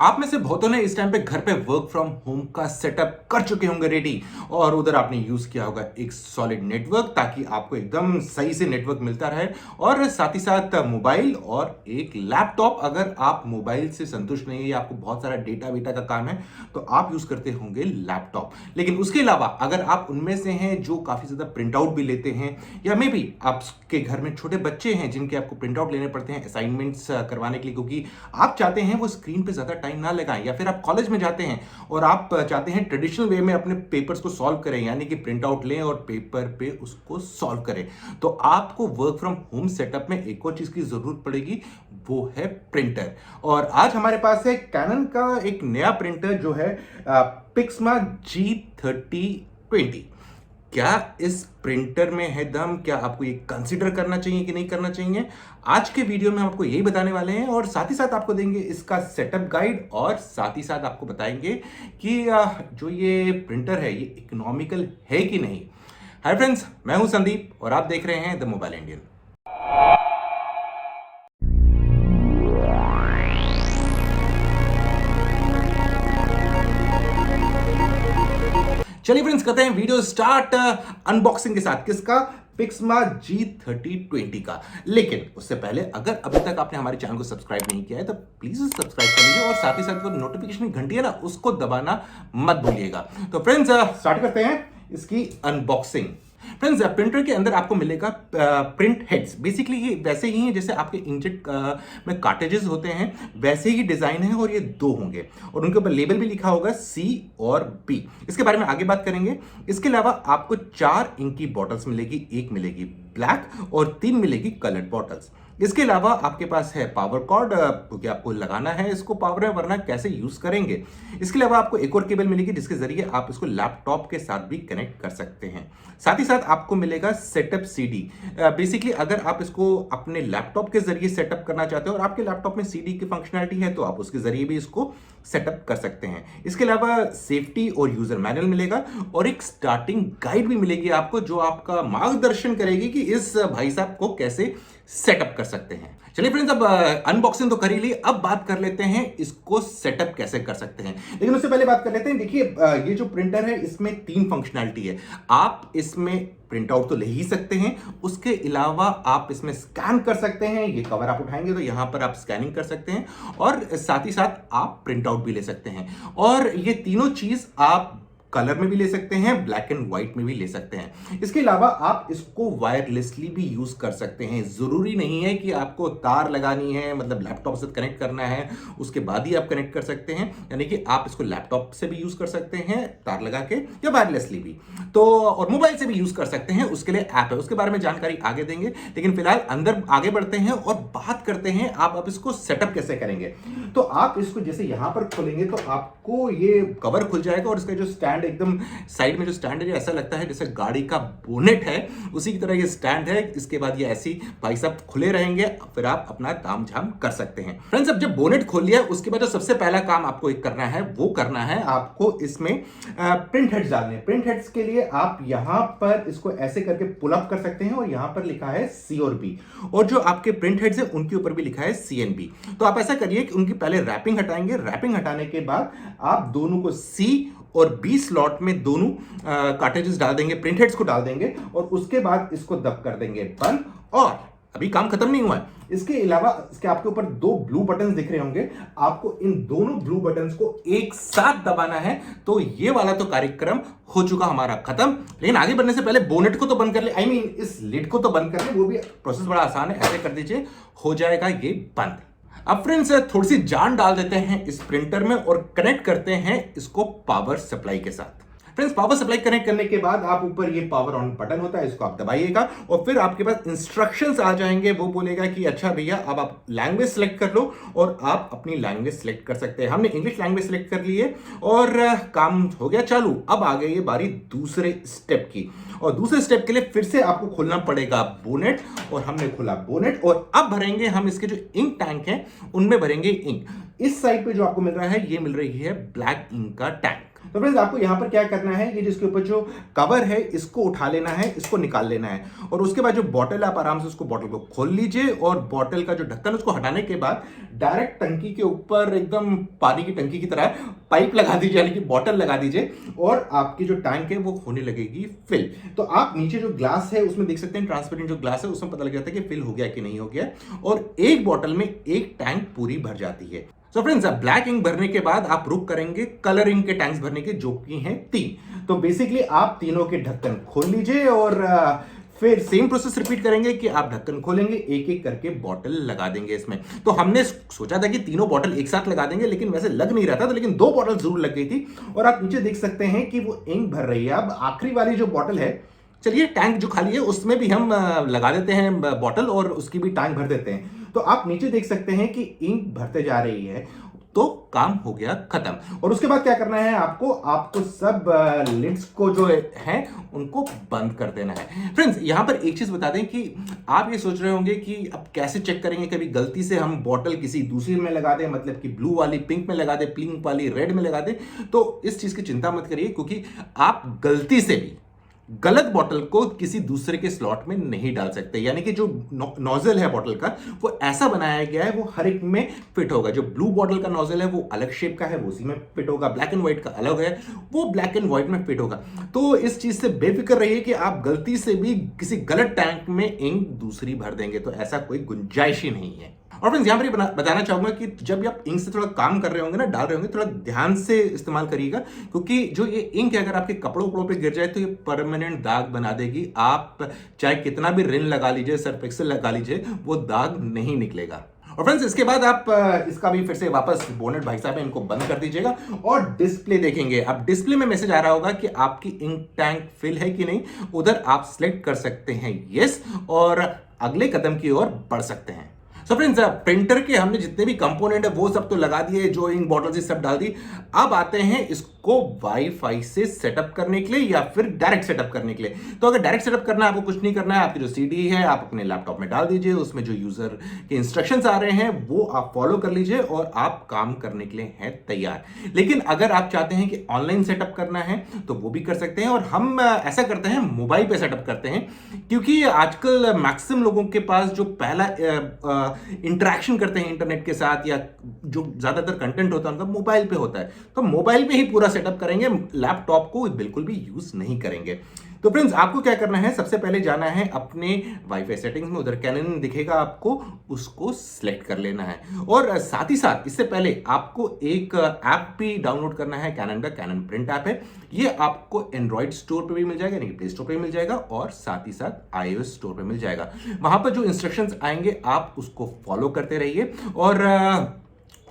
आप में से बहुतों ने इस टाइम पे घर पे वर्क फ्रॉम होम का सेटअप कर चुके होंगे रेडी। और उधर आपने यूज किया होगा एक सॉलिड नेटवर्क ताकि आपको एकदम सही से नेटवर्क मिलता रहे। और साथ ही साथ मोबाइल और एक लैपटॉप। अगर आप मोबाइल से संतुष्ट नहीं है या आपको बहुत सारा डेटा वेटा का काम है तो आप यूज करते होंगे लैपटॉप। लेकिन उसके अलावा अगर आप उनमें से हैं जो काफी ज्यादा प्रिंट आउट भी लेते हैं, या मे बी आपके घर में छोटे बच्चे हैं जिनके आपको प्रिंट आउट लेने पड़ते हैं असाइनमेंट्स करवाने के लिए, क्योंकि आप चाहते हैं वो स्क्रीन पे ज्यादा टाइम ना लगाएं, या फिर आप कॉलेज में जाते हैं और आप चाहते हैं ट्रेडिशनल वे में अपने पेपर्स को सॉल्व करें, यानी कि प्रिंट आउट लें और पेपर पे उसको सॉल्व करें, तो आपको वर्क फ्रॉम होम सेटअप में एक और चीज की जरूरत पड़ेगी, वो है प्रिंटर। और आज हमारे पास है कैनन का एक नया प्रिंटर जो है पिक्समा G3020। क्या इस प्रिंटर में है दम? क्या आपको ये कंसीडर करना चाहिए कि नहीं करना चाहिए? आज के वीडियो में हम आपको यही बताने वाले हैं, और साथ ही साथ आपको देंगे इसका सेटअप गाइड, और साथ ही साथ आपको बताएंगे कि जो ये प्रिंटर है ये इकोनॉमिकल है कि नहीं। हाय फ्रेंड्स, मैं हूं संदीप और आप देख रहे हैं द मोबाइल इंडियन। चलिए फ्रेंड्स, करते हैं वीडियो स्टार्ट अनबॉक्सिंग के साथ। किसका? पिक्समा G3020 का। लेकिन उससे पहले अगर अभी तक आपने हमारे चैनल को सब्सक्राइब नहीं किया है तो प्लीज सब्सक्राइब कर लीजिए, और साथ ही साथ वो नोटिफिकेशन की घंटी है ना, उसको दबाना मत भूलिएगा। तो फ्रेंड्स स्टार्ट करते हैं इसकी अनबॉक्सिंग। फ्रेंड्स, प्रिंटर के अंदर आपको मिलेगा प्रिंट हेड्स। बेसिकली ये वैसे ही है जैसे आपके इंकजेट में कार्टेजेस होते हैं, वैसे ही डिजाइन है, और ये दो होंगे और उनके ऊपर लेबल भी लिखा होगा C और B। इसके बारे में आगे बात करेंगे। इसके अलावा आपको 4 इंक की बॉटल्स मिलेगी, एक मिलेगी ब्लैक और 3 मिलेगी कलर्ड बॉटल्स। इसके अलावा आपके पास है पावर कॉर्ड, क्योंकि आपको लगाना है इसको पावर है, वरना कैसे यूज करेंगे। इसके अलावा आपको एक और केबल मिलेगी जिसके जरिए आप इसको लैपटॉप के साथ भी कनेक्ट कर सकते हैं। साथ ही साथ आपको मिलेगा सेटअप CD। बेसिकली अगर आप इसको अपने लैपटॉप के जरिए सेटअप करना चाहते हो और आपके लैपटॉप में CD की फंक्शनैलिटी है तो आप उसके जरिए भी इसको सेटअप कर सकते हैं। इसके अलावा सेफ्टी और यूजर मैनुअल मिलेगा, और एक स्टार्टिंग गाइड भी मिलेगी आपको जो आपका मार्गदर्शन करेगी कि इस भाई साहब को कैसे सेटअप कर सकते हैं। चलिए फ्रेंड्स, अब अनबॉक्सिंग तो कर ही ली, अब बात कर लेते हैं इसको सेटअप कैसे कर सकते हैं। लेकिन उससे पहले बात कर लेते हैं। देखिए, ये जो प्रिंटर है इसमें 3 फंक्शनैलिटी है। आप इसमें प्रिंट आउट तो ले ही सकते हैं, उसके अलावा आप इसमें स्कैन कर सकते हैं। ये कवर आप उठाएंगे तो यहां पर आप स्कैनिंग कर सकते हैं, और साथ ही साथ आप प्रिंट आउट भी ले सकते हैं। और ये तीनों चीज आप कलर में भी ले सकते हैं, ब्लैक एंड व्हाइट में भी ले सकते हैं। इसके अलावा आप इसको वायरलेसली भी यूज कर सकते हैं। जरूरी नहीं है कि आपको तार लगानी है, मतलब लैपटॉप से कनेक्ट करना है उसके बाद ही आप कनेक्ट कर सकते हैं, यानी कि आप इसको लैपटॉप से भी यूज कर सकते हैं तार लगा के, या वायरलेसली भी, तो और मोबाइल से भी यूज कर सकते हैं। उसके लिए ऐप है, उसके बारे में जानकारी आगे देंगे। लेकिन फिलहाल अंदर आगे बढ़ते हैं और बात करते हैं आप अब इसको सेटअप कैसे करेंगे। तो आप इसको जैसे यहां पर खोलेंगे तो आपको ये कवर खुल जाएगा, और इसका जो स्टैंड एकदम साइड में जो स्टैंड है ऐसा लगता है जैसे गाड़ी का बोनेट है, उसी की तरह ये स्टैंड है। इसके बाद ये ऐसी भाई साहब खुले रहेंगे, फिर आप अपना ताम झाम कर सकते हैं। फ्रेंड्स, अब जब बोनेट खोल लिया उसके बाद जो सबसे पहला काम आपको एक करना है वो करना है आपको इसमें प्रिंट हेड्स डालने। प्रिंट हेड्स के लिए आप यहां पर इसको ऐसे करके पुल अप कर सकते हैं, और यहां पर लिखा है C और B, और जो आपके प्रिंट हेड्स है उनके ऊपर भी लिखा है CNB। तो आप ऐसा करिए कि उनकी पहले रैपिंग हटाएंगे, रैपिंग हटाने के बाद आप दोनों को C और B स्लॉट में दोनों कार्टेजेस डाल देंगे, प्रिंट हेड्स को डाल देंगे, और उसके बाद इसको दब कर देंगे बंद। और अभी काम खत्म नहीं हुआ है, इसके अलावा इसके आपके ऊपर 2 ब्लू बटन्स दिख रहे होंगे, आपको इन दोनों ब्लू बटन्स को एक साथ दबाना है। तो ये वाला तो कार्यक्रम हो चुका हमारा खत्म। लेकिन आगे बढ़ने से पहले बोनेट को तो बंद कर ले, आई मीन इस लिड को तो बंद कर ले, वो भी प्रोसेस बड़ा आसान है, ऐसे कर दीजिए, हो जाएगा ये बंद। अब फ्रेंड्स, थोड़ी सी जान डाल देते हैं इस प्रिंटर में और कनेक्ट करते हैं इसको पावर सप्लाई के साथ। फ्रेंड्स, पावर सप्लाई कनेक्ट करने के बाद आप ऊपर ये पावर ऑन बटन होता है, इसको आप दबाइएगा, और फिर आपके पास इंस्ट्रक्शंस आ जाएंगे। वो बोलेगा कि अच्छा भैया अब आप लैंग्वेज सेलेक्ट कर लो, और आप अपनी लैंग्वेज सेलेक्ट कर सकते हैं। हमने इंग्लिश लैंग्वेज सेलेक्ट कर ली है और काम हो गया चालू। अब आ गई ये बारी दूसरे स्टेप की, और दूसरे स्टेप के लिए फिर से आपको खोलना पड़ेगा बोनेट, और हमने खोला बोनेट, और अब भरेंगे हम इसके जो इंक टैंक है उनमें भरेंगे इंक। इस साइड पे जो आपको मिल रहा है ये मिल रही है ब्लैक इंक का टैंक। तो फ्रेंड्स आपको यहां पर क्या करना है, ये जिसके ऊपर जो कवर है इसको उठा लेना है, इसको निकाल लेना है, और उसके बाद जो बॉटल है आप आराम से उसको बॉटल को खोल लीजिए, और बॉटल का जो ढक्कन उसको हटाने के बाद डायरेक्ट टंकी के ऊपर एकदम पानी की टंकी की तरह पाइप लगा दीजिए, यानी कि बॉटल लगा दीजिए, और आपकी जो टैंक है वो होने लगेगी फिल। तो आप नीचे जो ग्लास है उसमें देख सकते हैं, ट्रांसपेरेंट जो ग्लास है उसमें पता लग जाता है कि फिल हो गया कि नहीं हो गया, और एक बॉटल में एक टैंक पूरी भर जाती है। सो फ्रेंड्स ब्लैक इंक भरने के बाद आप रुक करेंगे कलर इंक के टैंक्स भरने के, जो कि हैं 3। तो बेसिकली आप तीनों के ढक्कन खोल लीजिए, और फिर सेम प्रोसेस रिपीट करेंगे कि आप ढक्कन खोलेंगे, एक एक करके बॉटल लगा देंगे इसमें। तो हमने सोचा था कि तीनों बॉटल एक साथ लगा देंगे, लेकिन वैसे लग नहीं रहा था, तो लेकिन 2 बॉटल जरूर लग गई थी, और आप नीचे देख सकते हैं कि वो इंक भर रही है। अब आखिरी वाली जो बॉटल है, चलिए टैंक जो खाली है उसमें भी हम लगा देते हैं बॉटल, और उसकी भी टैंक भर देते हैं। तो आप नीचे देख सकते हैं कि इंक भरते जा रही है, तो काम हो गया खत्म। और उसके बाद क्या करना है, आपको सब लिड्स को जो है उनको बंद कर देना है। फ्रेंड्स यहां पर एक चीज बता दें कि आप ये सोच रहे होंगे कि अब कैसे चेक करेंगे, कभी गलती से हम बॉटल किसी दूसरी में लगा दें, मतलब कि ब्लू वाली पिंक में लगा दें, पिंक वाली रेड में लगा दें। तो इस चीज की चिंता मत करिए, क्योंकि आप गलती से भी गलत बॉटल को किसी दूसरे के स्लॉट में नहीं डाल सकते। यानी कि जो नोजल है बॉटल का वो ऐसा बनाया गया है, वो हर एक में फिट होगा। जो ब्लू बॉटल का नोजल है वो अलग शेप का है, वो उसी में फिट होगा। ब्लैक एंड व्हाइट का अलग है, वो ब्लैक एंड व्हाइट में फिट होगा। तो इस चीज से बेफिक्र रहिए कि आप गलती से भी किसी गलत टैंक में इंक दूसरी भर देंगे, तो ऐसा कोई गुंजाइश ही नहीं है। और फ्रेंड्स यहां पर बताना चाहूंगा कि जब भी आप इंक से थोड़ा काम कर रहे होंगे ना, डाल रहे होंगे, थोड़ा ध्यान से इस्तेमाल करिएगा, क्योंकि जो ये इंक है अगर आपके कपड़ों वपड़ों पे गिर जाए तो ये परमानेंट दाग बना देगी। आप चाहे कितना भी रिन लगा लीजिए, सर्फ एक्सेल लगा लीजिए, वो दाग नहीं निकलेगा। और फ्रेंड्स इसके बाद आप इसका भी फिर से वापस बोनेट भाई साहब इनको बंद कर दीजिएगा, और डिस्प्ले देखेंगे। अब डिस्प्ले में मैसेज आ रहा होगा कि आपकी इंक टैंक फिल है कि नहीं। उधर आप सिलेक्ट कर सकते हैं यस, और अगले कदम की ओर बढ़ सकते हैं। सो फ्रेंड्स प्रिंटर के हमने जितने भी कंपोनेंट है वो सब तो लगा दिए, जो इंक बॉटल से सब डाल दी। अब आते हैं इसको वाईफाई से सेटअप करने के लिए या फिर डायरेक्ट सेटअप करने के लिए। तो अगर डायरेक्ट सेटअप करना है, आपको कुछ नहीं करना है, आपकी जो सीडी है आप अपने लैपटॉप में डाल दीजिए, उसमें जो यूजर के इंस्ट्रक्शंस आ रहे हैं वो आप फॉलो कर लीजिए, और आप काम करने के लिए हैं तैयार। लेकिन अगर आप चाहते हैं कि ऑनलाइन सेटअप करना है तो वो भी कर सकते हैं, और हम ऐसा करते हैं मोबाइल पे सेटअप करते हैं, क्योंकि आजकल मैक्सिमम लोगों के पास जो पहला इंटरेक्शन करते हैं इंटरनेट के साथ, या जो ज्यादातर कंटेंट होता है उनका मोबाइल पे होता है, तो मोबाइल पे ही पूरा सेटअप करेंगे, लैपटॉप को बिल्कुल भी यूज नहीं करेंगे। तो फ्रेंड्स आपको क्या करना है, सबसे पहले जाना है अपने वाईफाई सेटिंग्स में, उधर कैनन दिखेगा आपको, उसको सिलेक्ट कर लेना है। और साथ ही साथ इससे पहले आपको एक ऐप भी डाउनलोड करना है कैनन का, कैनन प्रिंट ऐप है। ये आपको एंड्रॉइड स्टोर पे भी मिल जाएगा, यानी प्ले स्टोर पे भी मिल जाएगा, और साथ ही साथ iOS स्टोर पे मिल जाएगा। वहां पर जो इंस्ट्रक्शंस आएंगे आप उसको फॉलो करते रहिए, और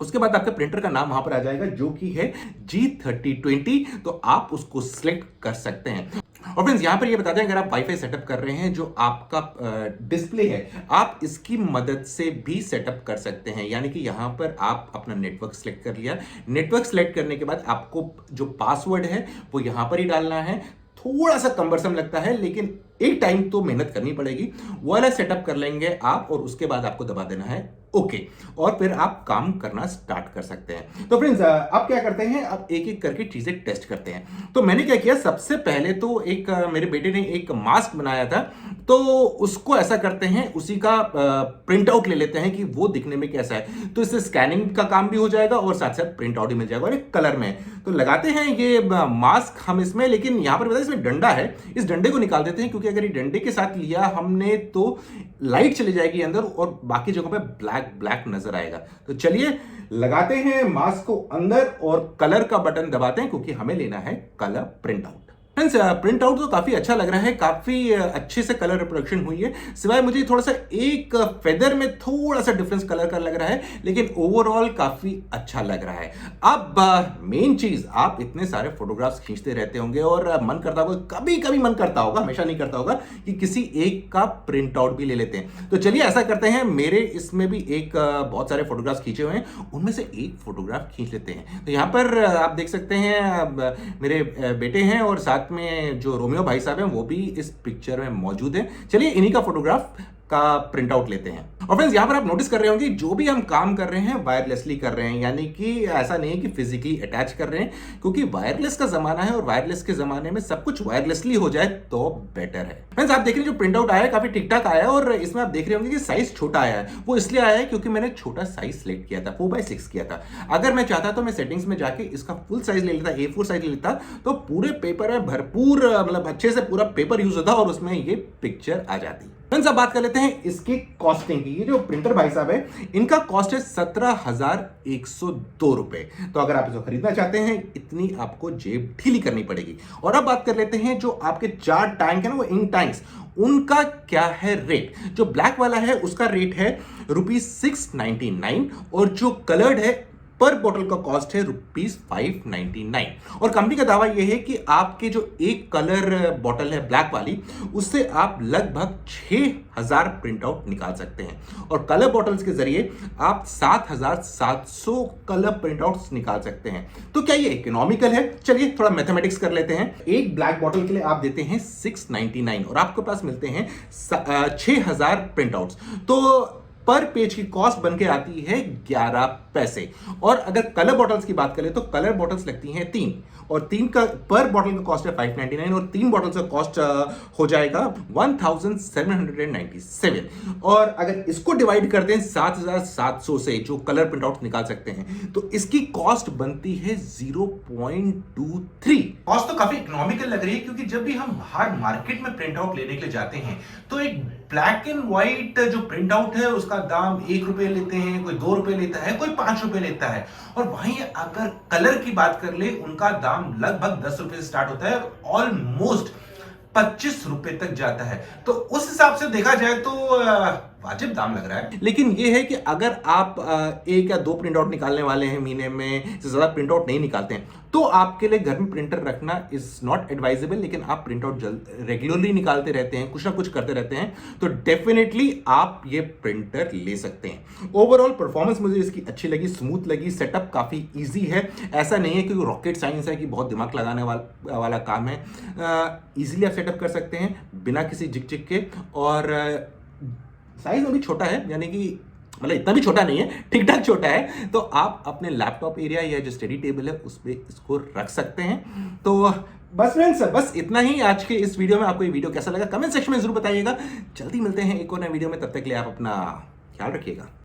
उसके बाद आपके प्रिंटर का नाम वहां पर आ जाएगा, जो कि है G3020। तो आप उसको सिलेक्ट कर सकते हैं। और फ्रेंड्स यहां पर ये बता दें, अगर आप वाईफाई सेटअप कर रहे हैं, जो आपका डिस्प्ले है आप इसकी मदद से भी सेटअप कर सकते हैं। यानी कि यहां पर आप अपना नेटवर्क सिलेक्ट कर लिया, नेटवर्क सिलेक्ट करने के बाद आपको जो पासवर्ड है वो यहां पर ही डालना है। थोड़ा सा कम्बरसम लगता है, लेकिन एक टाइम तो मेहनत करनी पड़ेगी। वो वाला सेटअप कर लेंगे आप, और उसके बाद आपको दबा देना है ओके, और फिर आप काम करना स्टार्ट कर सकते हैं। तो फ्रेंड्स आप क्या करते हैं, अब एक एक करके चीजें टेस्ट करते हैं। तो मैंने क्या किया, सबसे पहले तो एक मेरे बेटे ने एक मास्क बनाया था, तो उसको ऐसा करते हैं, उसी का प्रिंट आउट ले लेते हैं कि वो दिखने में कैसा है। तो इससे स्कैनिंग का काम भी हो जाएगा, और साथ साथ प्रिंट आउट भी मिल जाएगा, और एक कलर में। तो लगाते हैं ये मास्क हम इसमें, लेकिन यहां पर बताया इसमें डंडा है, इस डंडे को निकाल देते हैं, क्योंकि अगर ये डंडे के साथ लिया हमने तो लाइट चली जाएगी अंदर, और बाकी जगहों पे ब्लैक ब्लैक नजर आएगा। तो चलिए लगाते हैं मास्क को अंदर, और कलर का बटन दबाते हैं, क्योंकि हमें लेना है colour print out. Friends print out तो काफी अच्छा लग रहा है, काफी अच्छे से कलर रिप्रोडक्शन हुई है, सिवाय मुझे थोड़ा सा एक फेदर में थोड़ा सा डिफरेंस कलर का लग रहा है, लेकिन ओवरऑल काफी अच्छा लग रहा है। अब मेन चीज, आप इतने सारे फोटोग्राफ्स खींचते रहते होंगे, और मन करता होगा, कभी कभी मन करता होगा, हमेशा नहीं करता होगा, कि किसी एक का प्रिंट आउट भी ले लेते हैं। तो चलिए ऐसा करते हैं, मेरे इसमें भी एक बहुत सारे फोटोग्राफ्स खींचे हुए हैं, उनमें से एक फोटोग्राफ खींच लेते हैं। तो यहां पर आप देख सकते हैं मेरे बेटे हैं, और साथ में जो रोमियो भाई साहब हैं वो भी इस पिक्चर में मौजूद है। चलिए इन्हीं का फोटोग्राफ का प्रिंट आउट लेते हैं। और फ्रेंड्स यहां पर आप नोटिस कर रहे होंगे जो भी हम काम कर रहे हैं वायरलेसली कर रहे हैं, यानी कि ऐसा नहीं है कि फिजिकली अटैच कर रहे हैं, क्योंकि वायरलेस का जमाना है और वायरलेस के जमाने में सब कुछ वायरलेसली हो जाए तो बेटर है। फ्रेंड्स आप देख रहे हैं जो प्रिंट आउट आया है काफी ठीक ठाक आया है, और इसमें आप देख रहे होंगे कि साइज छोटा आया है। वो इसलिए आया है क्योंकि मैंने छोटा साइज सिलेक्ट किया था, 4x6 किया था। अगर मैं चाहता तो मैं सेटिंग्स में जाके इसका फुल साइज ले लेता, A4 साइज ले लेता, तो पूरे पेपर में भरपूर मतलब अच्छे से पूरा पेपर यूज होता और उसमें ये पिक्चर आ जाती। फ्रेंड्स अब बात कर लेते हैं इसकी कॉस्टिंग की। ये जो प्रिंटर भाई साहब है इनका कॉस्ट है 17,102 रुपए। तो अगर आप इसको खरीदना चाहते हैं इतनी आपको जेब ढीली करनी पड़ेगी। और अब बात कर लेते हैं जो आपके 4 टैंक है ना, वो इंक टैंक्स, उनका क्या है रेट। जो ब्लैक वाला है उसका रेट है ₹699 और जो कलर्ड है पर बोतल का कॉस्ट है ₹599। और कंपनी का दावा यह है कि आपके जो एक कलर बोतल है ब्लैक वाली, उससे आप लगभग 6,000 प्रिंट आउट निकाल सकते हैं, और कलर बोतल्स के जरिए आप 7,700 कलर प्रिंट आउट्स निकाल सकते हैं। तो क्या ये इकोनॉमिकल है? चलिए थोड़ा मैथमेटिक्स कर लेते हैं। एक ब्लैक बोतल के लिए आप देते हैं 699 और आपके पास मिलते हैं 6,000 प्रिंट आउट्स, तो पर पेज की कॉस्ट बनके आती है 11 पैसे। और अगर कलर बॉटल्स की बात करें तो कलर बॉटल्स लगती हैं 3, और 3 का पर बॉटल का कॉस्ट है 599, और 3 बॉटल्स का कॉस्ट हो जाएगा 1797। और अगर इसको डिवाइड करते हैं 7,700 से जो कलर प्रिंट आउट निकाल सकते हैं, तो इसकी कॉस्ट बनती है 0.23। कॉस्ट तो काफी इकोनॉमिकल लग रही है, क्योंकि जब भी हम बाहर मार्केट में प्रिंट आउट लेने के लिए जाते हैं तो एक ब्लैक एंड व्हाइट जो प्रिंट आउट है उसका दाम ₹1 लेते हैं, कोई ₹2 लेता है, कोई ₹5 लेता है। और वहीं अगर कलर की बात कर ले उनका दाम लगभग ₹10 से स्टार्ट होता है, ऑलमोस्ट ₹25 तक जाता है। तो उस हिसाब से देखा जाए तो वाजिब दाम लग रहा है। लेकिन यह है कि अगर आप 1 या 2 प्रिंट आउट निकालने वाले हैं महीने में, से ज्यादा प्रिंट आउट नहीं निकालते हैं, तो आपके लिए घर में प्रिंटर रखना इज नॉट एडवाइजेबल। लेकिन आप प्रिंट आउट रेगुलरली निकालते रहते हैं, कुछ ना कुछ करते रहते हैं, तो डेफिनेटली आप ये प्रिंटर ले सकते हैं। ओवरऑल परफॉर्मेंस मुझे इसकी अच्छी लगी, स्मूथ लगी, सेटअप काफी इजी है। ऐसा नहीं है कि रॉकेट साइंस है कि बहुत दिमाग लगाने वाला काम है। इजीली आप सेटअप कर सकते हैं बिना किसी झिक के, और साइज में भी छोटा है, यानी कि मतलब इतना भी छोटा नहीं है, ठीक ठाक छोटा है। तो आप अपने लैपटॉप एरिया या जो स्टडी टेबल है उस पर इसको रख सकते हैं। तो बस फ्रेंड्स, बस इतना ही आज के इस वीडियो में। आपको ये वीडियो कैसा लगा कमेंट सेक्शन में जरूर बताइएगा। जल्दी मिलते हैं एक और नए वीडियो में, तब तक के लिए आप अपना ख्याल रखिएगा।